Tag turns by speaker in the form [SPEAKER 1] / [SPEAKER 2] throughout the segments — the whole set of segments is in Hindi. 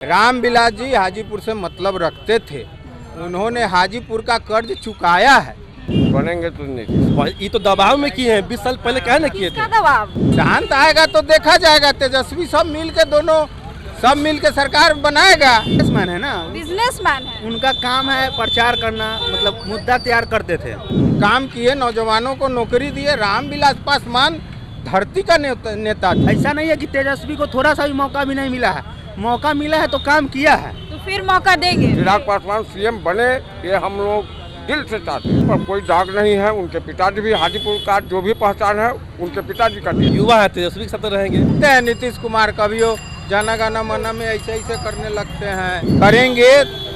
[SPEAKER 1] रामविलास जी हाजीपुर से मतलब रखते थे, उन्होंने हाजीपुर का कर्ज चुकाया है।
[SPEAKER 2] बनेंगे तो नहीं,
[SPEAKER 3] ये तो दबाव में किए हैं। 20 साल पहले क्या न किए थे।
[SPEAKER 4] दबाव
[SPEAKER 1] शांत आएगा तो देखा जाएगा। तेजस्वी सब मिल के दोनों सब मिल के सरकार बनाएगा।
[SPEAKER 5] बिजनेसमैन है ना,
[SPEAKER 4] बिजनेसमैन है।
[SPEAKER 5] उनका काम है प्रचार करना, मतलब मुद्दा तैयार करते थे।
[SPEAKER 1] काम किए, नौजवानों को नौकरी दिए। रामविलास पासवान धरती का नेता था।
[SPEAKER 5] ऐसा नहीं है कि तेजस्वी को थोड़ा सा भी मौका भी नहीं मिला है, मौका मिला है तो काम किया है।
[SPEAKER 4] तो फिर मौका देंगे।
[SPEAKER 2] चिराग पासवान सीएम बने, ये हम लोग दिल से चाहते हैं। पर कोई दाग नहीं है। उनके पिताजी भी हाजीपुर का जो भी पहचान है उनके पिताजी का दिया।
[SPEAKER 3] युवा है, तेजस्वी के साथ रहेंगे।
[SPEAKER 1] नीतीश कुमार कभियो जाना गाना मना में ऐसे ऐसे करने लगते हैं। करेंगे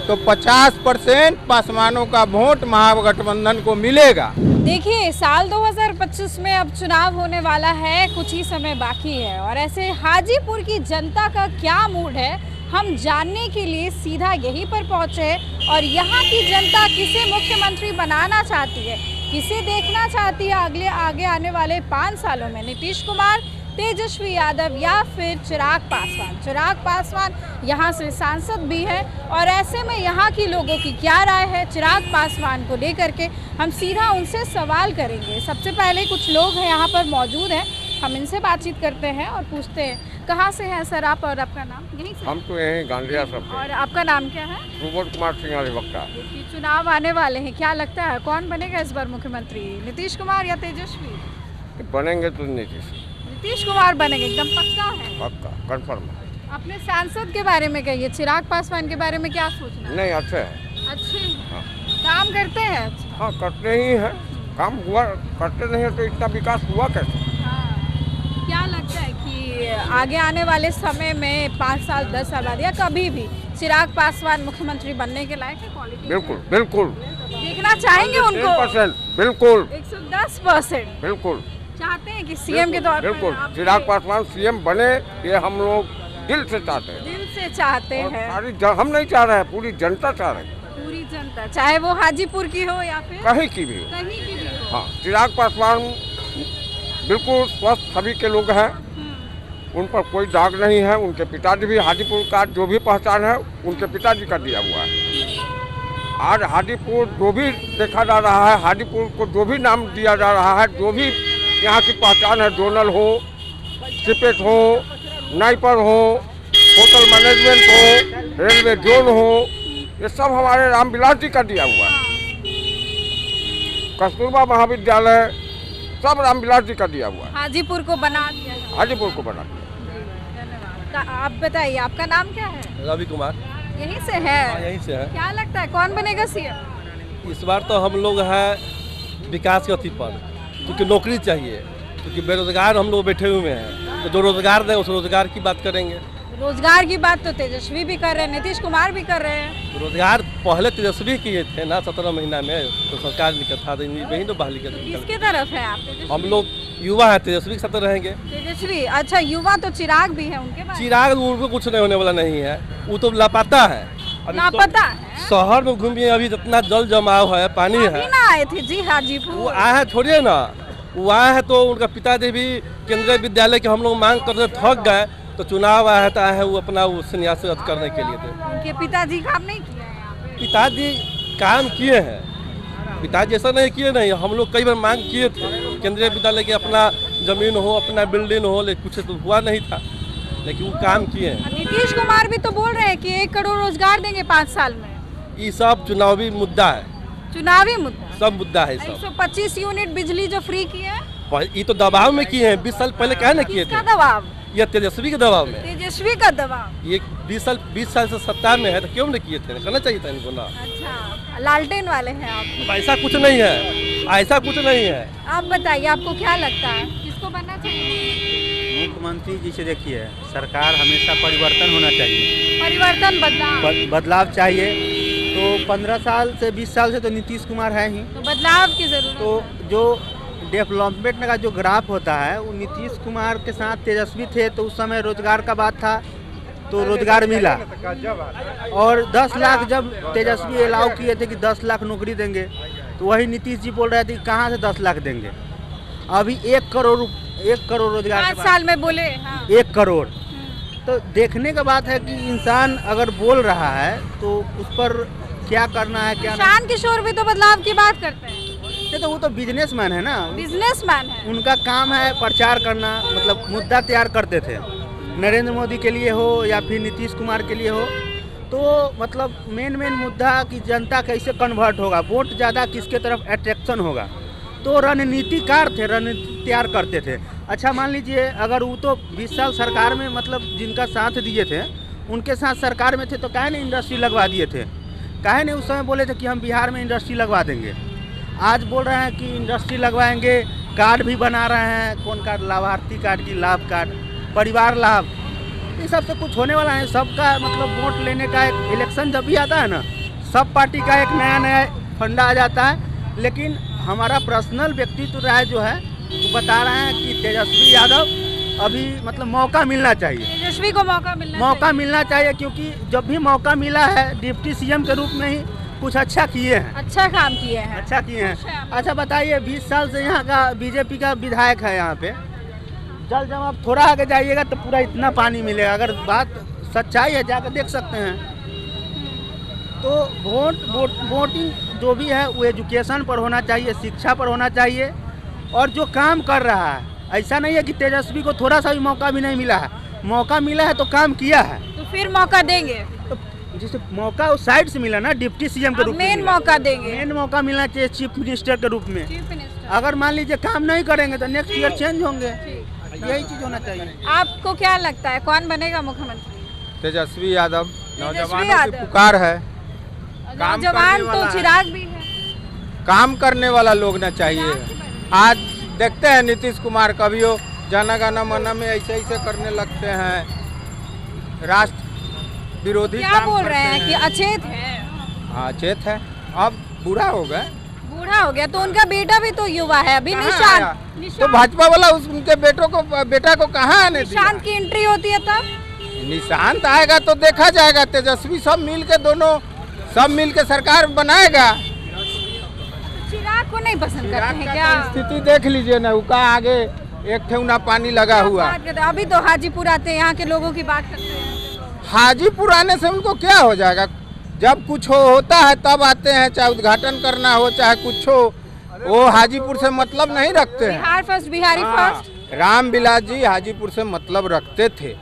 [SPEAKER 1] तो 50% पासवानों का वोट महागठबंधन को मिलेगा।
[SPEAKER 4] देखिए, साल 2025 में अब चुनाव होने वाला है, कुछ ही समय बाकी है और ऐसे हाजीपुर की जनता का क्या मूड है हम जानने के लिए सीधा यहीं पर पहुंचे और यहाँ की जनता किसे मुख्यमंत्री बनाना चाहती है, किसे देखना चाहती है आगे आने वाले 5 सालों में, नीतीश कुमार, तेजस्वी यादव या फिर चिराग पासवान। चिराग पासवान यहाँ से सांसद भी हैं और ऐसे में यहाँ की लोगों की क्या राय है चिराग पासवान को लेकर के हम सीधा उनसे सवाल करेंगे। सबसे पहले कुछ लोग हैं यहाँ पर मौजूद हैं, हम इनसे बातचीत करते हैं और पूछते हैं कहाँ से हैं सर आप और आपका नाम? यहीं से?
[SPEAKER 2] हम तो यहीं गांधिया सब।
[SPEAKER 4] और आपका नाम क्या है?
[SPEAKER 2] सुबोध कुमार सिंह अधिवक्ता।
[SPEAKER 4] चुनाव आने वाले हैं, क्या लगता है कौन बनेगा इस बार मुख्यमंत्री, नीतीश कुमार या तेजस्वी?
[SPEAKER 2] बनेंगे तो
[SPEAKER 4] नीतीश कुमार बनेंगे, एकदम पक्का है?
[SPEAKER 2] पक्का कंफर्म।
[SPEAKER 4] अपने सांसद के बारे में कहिए, चिराग पासवान के बारे में क्या सोचना है?
[SPEAKER 2] नहीं, अच्छे हैं।
[SPEAKER 4] अच्छे हैं।
[SPEAKER 2] हाँ।
[SPEAKER 4] काम करते हैं?
[SPEAKER 2] हाँ, करते ही हैं। काम हुआ, करते नहीं है तो इतना विकास हुआ कैसे?
[SPEAKER 4] हाँ। क्या लगता है कि आगे आने वाले समय में 5 साल 10 साल बाद या कभी भी चिराग पासवान मुख्यमंत्री बनने के लायक है? क्वालिटी
[SPEAKER 2] बिल्कुल बिल्कुल
[SPEAKER 4] देखना चाहेंगे उनको?
[SPEAKER 2] 100% बिल्कुल
[SPEAKER 4] 110%
[SPEAKER 2] बिल्कुल
[SPEAKER 4] चाहते हैं कि सीएम के तौर पर
[SPEAKER 2] बिल्कुल
[SPEAKER 4] आप
[SPEAKER 2] चिराग पासवान सीएम बने, ये हम लोग दिल से चाहते हैं।
[SPEAKER 4] दिल से चाहते
[SPEAKER 2] और
[SPEAKER 4] हैं।
[SPEAKER 2] हम नहीं चाह रहे हैं, पूरी जनता चाह रही है।
[SPEAKER 4] पूरी जनता, चाहे वो हाजीपुर की हो या फिर
[SPEAKER 2] कहीं की भी हो।
[SPEAKER 4] कहीं की भी हो।
[SPEAKER 2] हाँ, चिराग पासवान बिल्कुल स्वस्थ सभी के लोग हैं, उन पर कोई दाग नहीं है। उनके पिताजी भी हाजीपुर का जो भी पहचान है उनके पिताजी का दिया हुआ है। आज हाजीपुर जो भी देखा जा रहा है, हाजीपुर को जो भी नाम दिया जा रहा है, जो भी यहाँ की पहचान है, जोनल हो, सिपेट हो, नाइपर हो, होटल मैनेजमेंट हो, रेलवे जोन हो, ये सब हमारे रामविलास जी का दिया हुआ है। कस्तूरबा महाविद्यालय सब रामविलास जी का दिया हुआ है।
[SPEAKER 4] हाजीपुर को बना दिया है।
[SPEAKER 2] हाजीपुर को बना दिया।
[SPEAKER 4] आप बताइए, आपका नाम क्या है?
[SPEAKER 3] रवि कुमार।
[SPEAKER 4] यहीं से है?
[SPEAKER 3] यहीं से है।
[SPEAKER 4] क्या लगता है कौन बनेगा सीएम?
[SPEAKER 3] इस बार तो हम लोग हैं विकास के अति पर, क्योंकि नौकरी चाहिए, क्योंकि बेरोजगार हम लोग बैठे हुए हैं, तो जो रोजगार दें उस रोजगार की बात करेंगे।
[SPEAKER 4] रोजगार की बात तो तेजस्वी भी कर रहे हैं, नीतीश कुमार भी कर रहे हैं।
[SPEAKER 3] रोजगार पहले तेजस्वी किए थे ना 17 महीना में, तो सरकार निकल था वही तो बहाली कर।
[SPEAKER 4] किसके तरफ है आप? तेजस्वी?
[SPEAKER 3] हम लोग युवा है, तेजस्वी के साथ रहेंगे।
[SPEAKER 4] तेजस्वी, अच्छा युवा तो चिराग भी है उनके पास?
[SPEAKER 3] चिराग उनको कुछ नहीं होने वाला नहीं है, वो तो लापता है। अभी
[SPEAKER 4] लापता है?
[SPEAKER 3] शहर में घूमिए, अभी जितना जल जमाव है, पानी है।
[SPEAKER 4] अभी ना आए थे जी हाजीपुर?
[SPEAKER 3] वो आए हैं, छोड़िए ना, वो आए हैं तो उनका पिताजी भी केंद्रीय विद्यालय के हम लोग मांग करते थक गए, तो चुनाव आया था, है वो अपना वो संन्यास रद्द करने के लिए थे।
[SPEAKER 4] उनके पिताजी काम नहीं किया है यहाँ पे?
[SPEAKER 3] पिताजी काम किए हैं, पिताजी ऐसा नहीं किए नहीं, हम लोग कई बार मांग किए थे केंद्रीय विद्यालय के अपना जमीन हो, अपना बिल्डिंग हो, लेकिन कुछ तो हुआ नहीं था, लेकिन वो काम किए हैं।
[SPEAKER 4] नीतीश कुमार भी तो बोल रहे हैं कि 1 करोड़ रोजगार देंगे 5 साल में।
[SPEAKER 3] ये सब चुनावी मुद्दा है,
[SPEAKER 4] चुनावी मुद्दा,
[SPEAKER 3] सब मुद्दा है सब।
[SPEAKER 4] 125 यूनिट बिजली जो फ्री की है,
[SPEAKER 3] ये तो दबाव में किए हैं। 20 साल पहले क्या न किए थे?
[SPEAKER 4] किसका दबाव?
[SPEAKER 3] ये तेजस्वी के दबाव में।
[SPEAKER 4] तेजस्वी का दबाव?
[SPEAKER 3] ये 20 साल से सत्ता में है, तो क्यों नहीं किए थे? करना चाहिए था इनको ना।
[SPEAKER 4] अच्छा, लालटेन वाले हैं आप?
[SPEAKER 3] ऐसा कुछ नहीं है, ऐसा कुछ नहीं है।
[SPEAKER 4] आप बताइए, आपको क्या लगता है किसको बनना चाहिए
[SPEAKER 5] मुख्यमंत्री जी से देखिए, सरकार हमेशा परिवर्तन होना चाहिए,
[SPEAKER 4] परिवर्तन, बदलाव?
[SPEAKER 5] बदलाव चाहिए। तो 15 साल से 20 साल से तो नीतीश कुमार है ही,
[SPEAKER 4] तो बदलाव की जरूरत
[SPEAKER 5] तो
[SPEAKER 4] है।
[SPEAKER 5] जो डेवलपमेंट का जो ग्राफ होता है वो नीतीश कुमार के साथ तेजस्वी थे, तो उस समय रोजगार का बात था तो रोजगार मिला। और 10 लाख जब तेजस्वी अलाउ किए थे कि 10 लाख नौकरी देंगे, तो वही नीतीश जी बोल रहे थे कि कहाँ से 10 लाख देंगे। अभी 1 करोड़ रोजगार
[SPEAKER 4] 5 साल में बोले। हाँ।
[SPEAKER 5] 1 करोड़ तो देखने का बात है कि इंसान अगर बोल रहा है तो उस पर क्या करना है क्या नहीं।
[SPEAKER 4] ईशान किशोर भी तो बदलाव की बात करते हैं,
[SPEAKER 5] नहीं, तो वो तो बिजनेसमैन है ना,
[SPEAKER 4] बिजनेसमैन है।
[SPEAKER 5] उनका काम है प्रचार करना, मतलब मुद्दा तैयार करते थे, नरेंद्र मोदी के लिए हो या फिर नीतीश कुमार के लिए हो, तो मतलब मेन मुद्दा कि जनता कैसे कन्वर्ट होगा, वोट ज़्यादा किसके तरफ अट्रैक्शन होगा, तो रणनीतिकार थे, रणनीति तैयार करते थे। अच्छा मान लीजिए अगर वो तो 20 साल सरकार में मतलब जिनका साथ दिए थे उनके साथ सरकार में थे तो काहे नहीं इंडस्ट्री लगवा दिए थे, काहे नहीं उस समय बोले थे कि हम बिहार में इंडस्ट्री लगवा देंगे। आज बोल रहे हैं कि इंडस्ट्री लगवाएंगे, कार्ड भी बना रहे हैं, कौन कार्ड, लाभार्थी कार्ड की लाभ कार्ड, परिवार लाभ, ये सब से कुछ होने वाला है। सबका मतलब वोट लेने का एक इलेक्शन जब भी आता है ना, सब पार्टी का एक नया फंडा आ जाता है, लेकिन हमारा पर्सनल व्यक्तित्व राय जो है वो बता रहे हैं कि तेजस्वी यादव अभी मतलब मौका मिलना चाहिए,
[SPEAKER 4] तेजस्वी को मौका
[SPEAKER 5] मिलना चाहिए, क्योंकि जब भी मौका मिला है डिप्टी सीएम के रूप में ही कुछ अच्छा किए हैं,
[SPEAKER 4] अच्छा काम किए हैं।
[SPEAKER 5] अच्छा बताइए 20 साल से यहाँ का बीजेपी का विधायक है यहाँ पे, जब आप थोड़ा आगे जाइएगा तो पूरा इतना पानी मिलेगा, अगर बात सच्चाई है जाकर देख सकते हैं। तो वोटिंग जो भी है वो एजुकेशन पर होना चाहिए, शिक्षा पर होना चाहिए, और जो काम कर रहा है ऐसा नहीं है कि तेजस्वी को थोड़ा सा भी मौका भी नहीं मिला है, मौका मिला है तो काम किया है,
[SPEAKER 4] तो फिर मौका देंगे,
[SPEAKER 5] तो जिसे मौका उस साइड से मिला ना डिप्टी सीएम के रूप में,
[SPEAKER 4] मेन मौका देंगे,
[SPEAKER 5] मेन मौका मिलना चाहिए चीफ मिनिस्टर के रूप में।
[SPEAKER 4] चीफ मिनिस्टर
[SPEAKER 5] अगर मान लीजिए काम नहीं करेंगे तो नेक्स्ट ईयर चेंज होंगे, यही चीज होना चाहिए।
[SPEAKER 4] आपको क्या लगता है कौन बनेगा मुख्यमंत्री?
[SPEAKER 1] तेजस्वी यादव,
[SPEAKER 4] तेजस्वी
[SPEAKER 1] नौजवानों की
[SPEAKER 4] यादव।
[SPEAKER 1] पुकार है, काम
[SPEAKER 4] नौजवान
[SPEAKER 1] करने
[SPEAKER 4] तो
[SPEAKER 1] वाला
[SPEAKER 4] चिराग भी है।
[SPEAKER 1] काम करने वाला लोग ना चाहिए। आज देखते हैं नीतीश कुमार कभियो जाना गाना मना में ऐसे करने लगते हैं, राष्ट्र विरोधी
[SPEAKER 4] क्या
[SPEAKER 1] काम
[SPEAKER 4] बोल
[SPEAKER 1] करते
[SPEAKER 4] रहे हैं कि अचेत है,
[SPEAKER 1] हाँ अचेत है, अब बुरा हो गए,
[SPEAKER 4] बूढ़ा हो गया, तो उनका बेटा भी तो युवा है अभी,
[SPEAKER 1] कहाँ
[SPEAKER 4] निशान
[SPEAKER 1] आया? तो भाजपा वाला उनके बेटा को कहाँ आने दिया?
[SPEAKER 4] निशान की एंट्री होती है तब
[SPEAKER 1] निशांत आएगा तो देखा जाएगा, तेजस्वी सब मिल के दोनों सब मिल के सरकार बनाएगा।
[SPEAKER 4] चिराग को नहीं पसंद करते हैं क्या?
[SPEAKER 1] स्थिति देख लीजिए ना, उसका आगे एक ठेउना पानी लगा हुआ।
[SPEAKER 4] बात करते हैं, अभी तो हाजीपुर आते हैं, यहाँ के लोगों की बात करते हैं।
[SPEAKER 1] हाजीपुर आने से उनको क्या हो जाएगा? जब कुछ होता है तब आते हैं, चाहे उद्घाटन करना हो चाहे कुछ हो, वो हाजीपुर से मतलब नहीं रखते हैं।
[SPEAKER 4] Bihar first, Bihari first.
[SPEAKER 1] रामविलास जी हाजीपुर से मतलब रखते थे,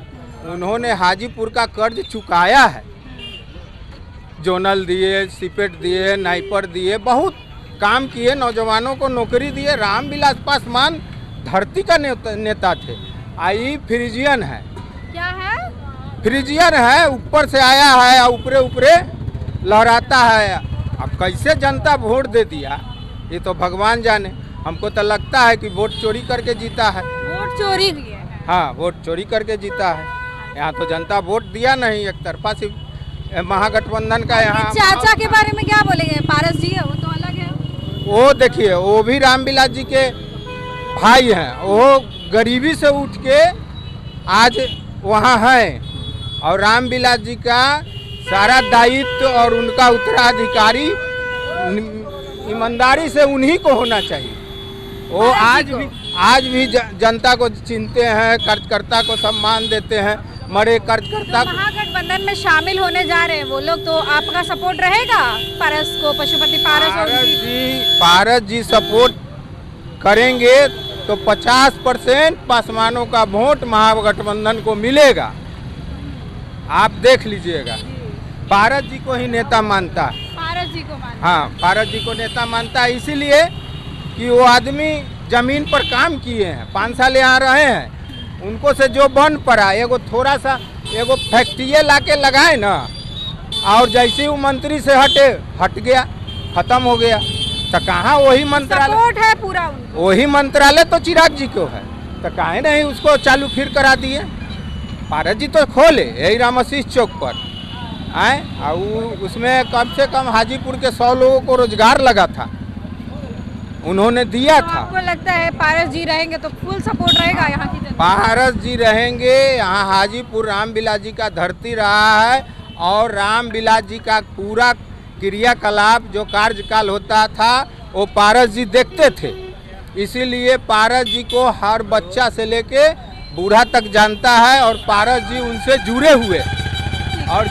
[SPEAKER 1] उन्होंने हाजीपुर का कर्ज चुकाया है, जोनल दिए, सिपेट दिए, नाइपर दिए, बहुत काम किए, नौजवानों को नौकरी दिए। रामविलास पासवान धरती का नेता थे। आई फ्रिजियन है,
[SPEAKER 4] क्या है?
[SPEAKER 1] फ्रिजियन है, ऊपर से आया है और ऊपरे लहराता है। अब कैसे जनता वोट दे दिया ये तो भगवान जाने। हमको तो लगता है कि वोट चोरी करके जीता है।
[SPEAKER 4] वोट चोरी किए हैं।
[SPEAKER 1] हाँ, वोट चोरी करके जीता है। यहाँ तो जनता वोट दिया नहीं, एक तरफा सिर्फ महागठबंधन का। यहाँ
[SPEAKER 4] चाचा के बारे में क्या बोलेंगे? पारस जी है, वो तो अलग है।
[SPEAKER 1] वो देखिए, वो भी रामविलास जी के भाई हैं, वो गरीबी से उठ के आज वहाँ हैं, और रामविलास जी का सारा दायित्व और उनका उत्तराधिकारी ईमानदारी से उन्हीं को होना चाहिए। वो आज भी जनता को चिनते हैं, कर्जकर्ता को सम्मान देते हैं, मरे कर्जकर्ता।
[SPEAKER 4] महागठबंधन में शामिल होने जा रहे हैं वो लोग, तो आपका सपोर्ट रहेगा पारस को, पशुपति पारस?
[SPEAKER 1] पारस जी सपोर्ट करेंगे तो 50% पासवानों का वोट महागठबंधन को मिलेगा। आप देख लीजिएगा, पारस जी को ही नेता मानता है।
[SPEAKER 4] पारस जी को मानता?
[SPEAKER 1] हाँ, पारस जी को नेता मानता है, इसीलिए कि वो आदमी जमीन पर काम किए हैं, 5 साल यहाँ रहे हैं, उनको से जो बन पड़ा, एगो थोड़ा सा एगो फैक्ट्री ला के लगाए ना, और जैसे वो मंत्री से हट गया, खत्म हो गया, तो कहाँ वही मंत्रालय
[SPEAKER 4] सपोर्ट है पूरा उनको?
[SPEAKER 1] वही मंत्रालय तो चिराग जी को है, तो काहे नहीं उसको चालू फिर करा दिए। पारस जी तो खोले यही रामशीष चौक पर आए, और उसमें कम से कम हाजीपुर के 100 लोगों को रोजगार लगा था, उन्होंने दिया
[SPEAKER 4] तो
[SPEAKER 1] था।
[SPEAKER 4] आपको लगता है पारस जी रहेंगे तो फुल सपोर्ट रहेगा यहाँ की जनता?
[SPEAKER 1] पारस जी रहेंगे, यहाँ हाजीपुर रामविलास जी का धरती रहा है, और रामविलास जी का पूरा क्रियाकलाप जो कार्यकाल होता था वो पारस जी देखते थे, इसीलिए पारस जी को हर बच्चा से लेके बूढ़ा तक जानता है और पारस जी उनसे जुड़े हुए। और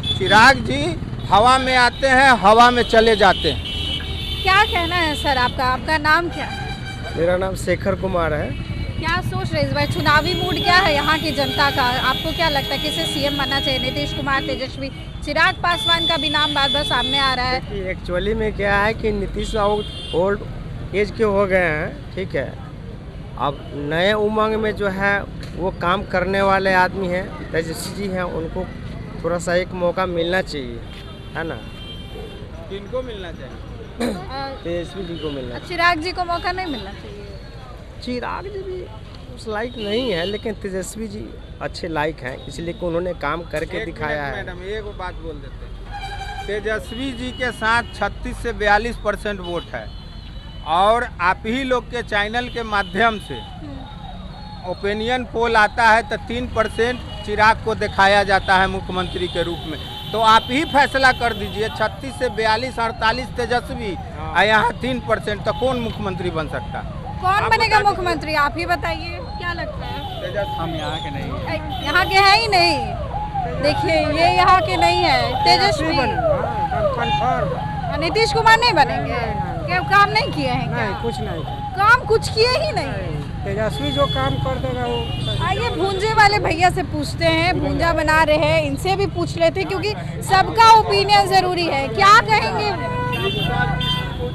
[SPEAKER 1] चिराग जी हवा में आते हैं, हवा में चले जाते हैं।
[SPEAKER 4] क्या कहना है सर आपका? आपका नाम क्या है?
[SPEAKER 6] मेरा नाम शेखर कुमार है।
[SPEAKER 4] क्या सोच रहे इस बार चुनावी मूड क्या है यहाँ की जनता का? आपको क्या लगता है किसे सीएम बनना चाहिए? नीतीश कुमार, तेजस्वी, चिराग पासवान का भी नाम बार बार सामने आ रहा है।
[SPEAKER 6] कि एक्चुअली में क्या है कि नीतीश ओल्ड एज के हो गए हैं, ठीक है। अब नए उमंग में जो है वो काम करने वाले आदमी हैं, तेजस्वी जी हैं, उनको थोड़ा सा एक मौका मिलना चाहिए, है ना।
[SPEAKER 1] किनको मिलना चाहिए?
[SPEAKER 6] तेजस्वी जी को मिलना।
[SPEAKER 4] चिराग जी को मौका नहीं मिलना चाहिए?
[SPEAKER 6] चिराग जी भी उस लायक नहीं है, लेकिन तेजस्वी जी अच्छे लायक हैं, इसलिए कि उन्होंने काम करके दिखाया है।
[SPEAKER 1] मैडम एक बात बोल देते हैं, तेजस्वी जी के साथ 36 से 42% वोट है और आप ही लोग के चैनल के माध्यम से ओपिनियन पोल आता है तो 3% चिराग को दिखाया जाता है मुख्यमंत्री के रूप में। तो आप ही फैसला कर दीजिए, 36 से 42, 48 तेजस्वी और यहाँ 3%, तो कौन मुख्यमंत्री बन सकता है?
[SPEAKER 4] कौन बनेगा मुख्यमंत्री? आप ही बताइए, क्या लगता है?
[SPEAKER 6] हम यहाँ के नहीं,
[SPEAKER 4] यहाँ के है ही नहीं। देखिए ये यहाँ के नहीं है। तेजस्वी, नीतीश कुमार नहीं बनेंगे? क्या काम नहीं किए हैं क्या?
[SPEAKER 6] कुछ नहीं,
[SPEAKER 4] काम कुछ किए ही नहीं।
[SPEAKER 6] तेजस्वी जो काम कर देगा वो।
[SPEAKER 4] आइए भूंजे वाले भैया से पूछते हैं, भूंजा बना रहे हैं, इनसे भी पूछ लेते हैं क्योंकि सबका ओपिनियन जरूरी है। क्या कहेंगे,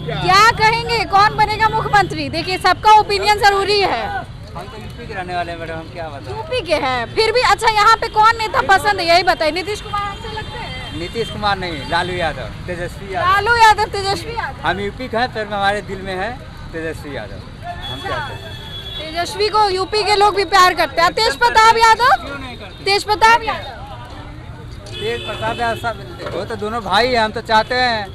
[SPEAKER 4] क्या कहेंगे, कौन बनेगा मुख्यमंत्री? देखिए सबका ओपिनियन जरूरी है।
[SPEAKER 7] हम तो यूपी के रहने वाले हैं मैडम, हम क्या बताएं।
[SPEAKER 4] यूपी के हैं फिर भी। अच्छा यहाँ पे कौन नेता पसंद है यही बताइए? नीतीश कुमार अच्छे लगते हैं?
[SPEAKER 7] नीतीश कुमार नहीं, लालू यादव, तेजस्वी यादव।
[SPEAKER 4] लालू यादव, तेजस्वी यादव।
[SPEAKER 7] हम यूपी के हैं, फिर हमारे दिल में है तेजस्वी यादव। हम चाहते हैं
[SPEAKER 4] तेजस्वी को यूपी के लोग भी प्यार करते हैं। तेज प्रताप यादव, तेज प्रताप यादव,
[SPEAKER 7] तेज प्रताप यादव सब, वो तो दोनों भाई हैं। हम तो चाहते हैं,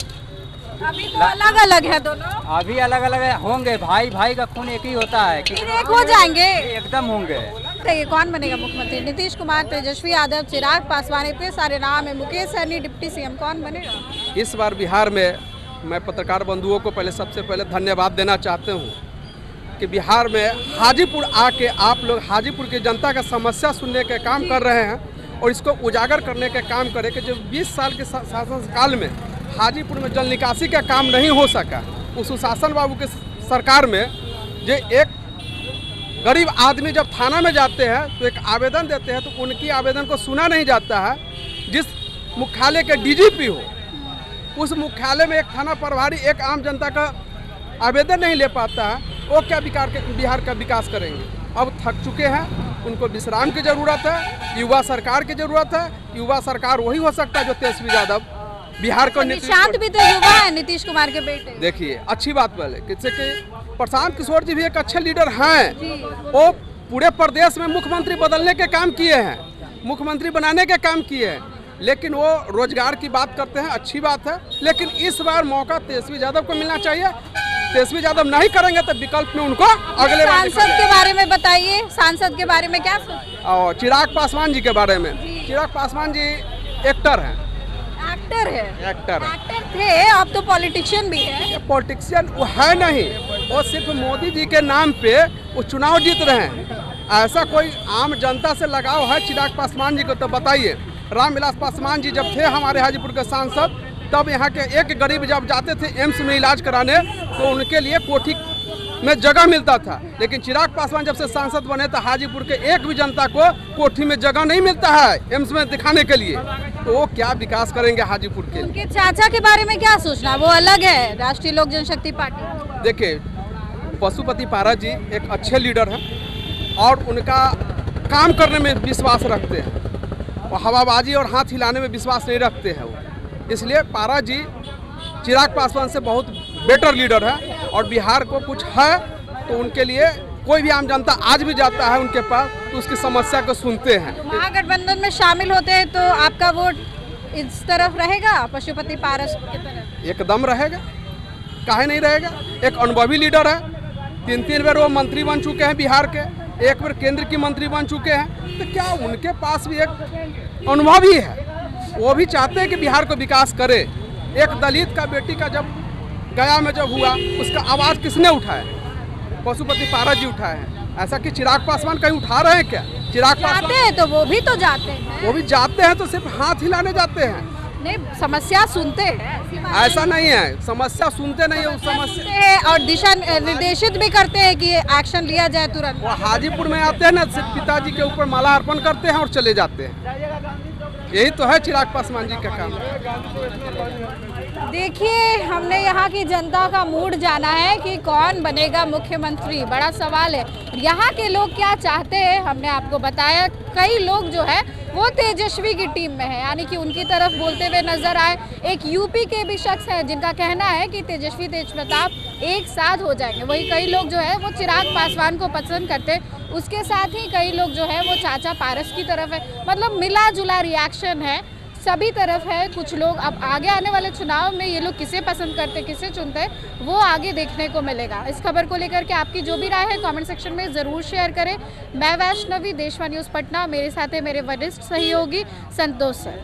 [SPEAKER 4] अभी तो अलग अलग है दोनों।
[SPEAKER 7] अभी अलग अलग होंगे, भाई भाई का खून एक ही होता है।
[SPEAKER 4] फिर एक हो जाएंगे,
[SPEAKER 7] एकदम होंगे।
[SPEAKER 4] बताइए कौन बनेगा मुख्यमंत्री? नीतीश कुमार, तेजस्वी यादव, चिराग पासवान, इतने सारे नाम है। मुकेश सहनी डिप्टी सीएम, कौन बनेगा?
[SPEAKER 8] इस बार बिहार में मैं पत्रकार बंधुओं को सबसे पहले धन्यवाद देना चाहते हूँ कि बिहार में हाजीपुर आके आप लोग हाजीपुर की जनता का समस्या सुनने के काम कर रहे हैं और इसको उजागर करने के काम करें कि जो 20 साल के शासनकाल में हाजीपुर में जल निकासी का काम नहीं हो सका, उस सुशासन बाबू के सरकार में जो एक गरीब आदमी जब थाना में जाते हैं तो एक आवेदन देते हैं तो उनकी आवेदन को सुना नहीं जाता है। जिस मुख्यालय के डीजीपी हो उस मुख्यालय में एक थाना प्रभारी एक आम जनता का आवेदन नहीं ले पाता है, वो क्या बिहार का विकास करेंगे? अब थक चुके हैं, उनको विश्राम की जरूरत है, युवा सरकार की जरूरत है। युवा सरकार वही हो सकता है जो तेजस्वी यादव बिहार को।
[SPEAKER 4] निशांत भी तो युवा है, नीतीश कुमार के बेटे।
[SPEAKER 8] देखिए अच्छी बात पहले किससे कि प्रशांत किशोर जी भी एक अच्छे लीडर हैं। वो पूरे प्रदेश में मुख्यमंत्री बदलने के काम किए हैं, मुख्यमंत्री बनाने के काम किए हैं, लेकिन वो रोजगार की बात करते हैं, अच्छी बात है। लेकिन इस बार मौका तेजस्वी यादव को मिलना चाहिए। तेजस्वी यादव नहीं करेंगे तो विकल्प में उनको अगले
[SPEAKER 4] सांसद के बारे में बताइए, सांसद के बारे में क्या सोचते?
[SPEAKER 8] और चिराग पासवान जी के बारे में, चिराग पासवान जी एक्टर हैं।
[SPEAKER 4] एक्टर है?
[SPEAKER 8] एक्टर
[SPEAKER 4] थे, अब तो पॉलिटिशियन भी है।
[SPEAKER 8] पॉलिटिशियन वो है नहीं, वो सिर्फ मोदी जी के नाम पे वो चुनाव जीत रहे हैं। ऐसा कोई आम जनता से लगाव है चिराग पासवान जी को तो बताइए। रामविलास पासवान जी जब थे हमारे हाजीपुर के सांसद, तब यहाँ के एक गरीब जब जाते थे एम्स में इलाज कराने तो उनके लिए कोठी में जगह मिलता था। लेकिन चिराग पासवान जब से सांसद बने तो हाजीपुर के एक भी जनता को कोठी में जगह नहीं मिलता है एम्स में दिखाने के लिए। तो वो क्या विकास करेंगे हाजीपुर के?
[SPEAKER 4] उनके चाचा के बारे में क्या सोचना? वो अलग है, राष्ट्रीय लोक जनशक्ति पार्टी।
[SPEAKER 8] देखिए पशुपति पारस जी एक अच्छे लीडर हैं और उनका काम करने में विश्वास रखते हैं और हवाबाजी और हाथ हिलाने में विश्वास नहीं रखते हैं वो। इसलिए पारस जी चिराग पासवान से बहुत बेटर लीडर है और बिहार को कुछ है तो उनके लिए कोई भी आम जनता आज भी जाता है उनके पास तो उसकी समस्या को सुनते हैं।
[SPEAKER 4] महागठबंधन में शामिल होते हैं तो आपका वोट इस तरफ रहेगा, पशुपति पारस की तरफ?
[SPEAKER 8] एकदम रहेगा, काहे नहीं रहेगा। एक अनुभवी लीडर है, 3 बार वो मंत्री बन चुके हैं बिहार के, एक बार केंद्र की मंत्री बन चुके हैं। तो क्या उनके पास भी एक अनुभवी है, वो भी चाहते हैं कि बिहार को विकास करे। एक दलित का बेटी का जब गया में जब हुआ उसका आवाज़ किसने उठाया? पशुपति पारस जी उठाए हैं। ऐसा कि चिराग पासवान कहीं उठा रहे हैं क्या? चिराग
[SPEAKER 4] जाते
[SPEAKER 8] पासवान
[SPEAKER 4] हैं तो वो भी तो जाते हैं।
[SPEAKER 8] वो भी जाते हैं तो सिर्फ हाथ हिलाने जाते हैं,
[SPEAKER 4] नहीं, समस्या सुनते हैं, ऐसी बात
[SPEAKER 8] ऐसा नहीं है। समस्या सुनते नहीं है, उस
[SPEAKER 4] सुनते
[SPEAKER 8] समस्या
[SPEAKER 4] हैं और दिशा निर्देशित भी करते हैं कि एक्शन लिया जाए तुरंत।
[SPEAKER 8] वो हाजीपुर में आते हैं ना, सिर्फ पिताजी के ऊपर माला अर्पण करते हैं और चले जाते हैं। यही तो है चिराग पासवान जी का काम।
[SPEAKER 4] देखिए, हमने यहाँ की जनता का मूड जाना है कि कौन बनेगा मुख्यमंत्री, बड़ा सवाल है। यहाँ के लोग क्या चाहते हैं हमने आपको बताया। कई लोग जो है वो तेजस्वी की टीम में है, यानी कि उनकी तरफ बोलते हुए नजर आए। एक यूपी के भी शख्स है जिनका कहना है कि तेजस्वी तेजप्रताप एक साथ हो जाएंगे। वही कई लोग जो है वो चिराग पासवान को पसंद करते हैं, उसके साथ ही कई लोग जो है वो चाचा पारस की तरफ है। मतलब मिला जुला रिएक्शन है, सभी तरफ है। कुछ लोग अब आगे आने वाले चुनाव में ये लोग किसे पसंद करते, किसे चुनते, वो आगे देखने को मिलेगा। इस खबर को लेकर के आपकी जो भी राय है कमेंट सेक्शन में ज़रूर शेयर करें। मैं वैष्णवी, देशवा न्यूज़ पटना, मेरे साथ है मेरे वरिष्ठ सहयोगी संतोष सर।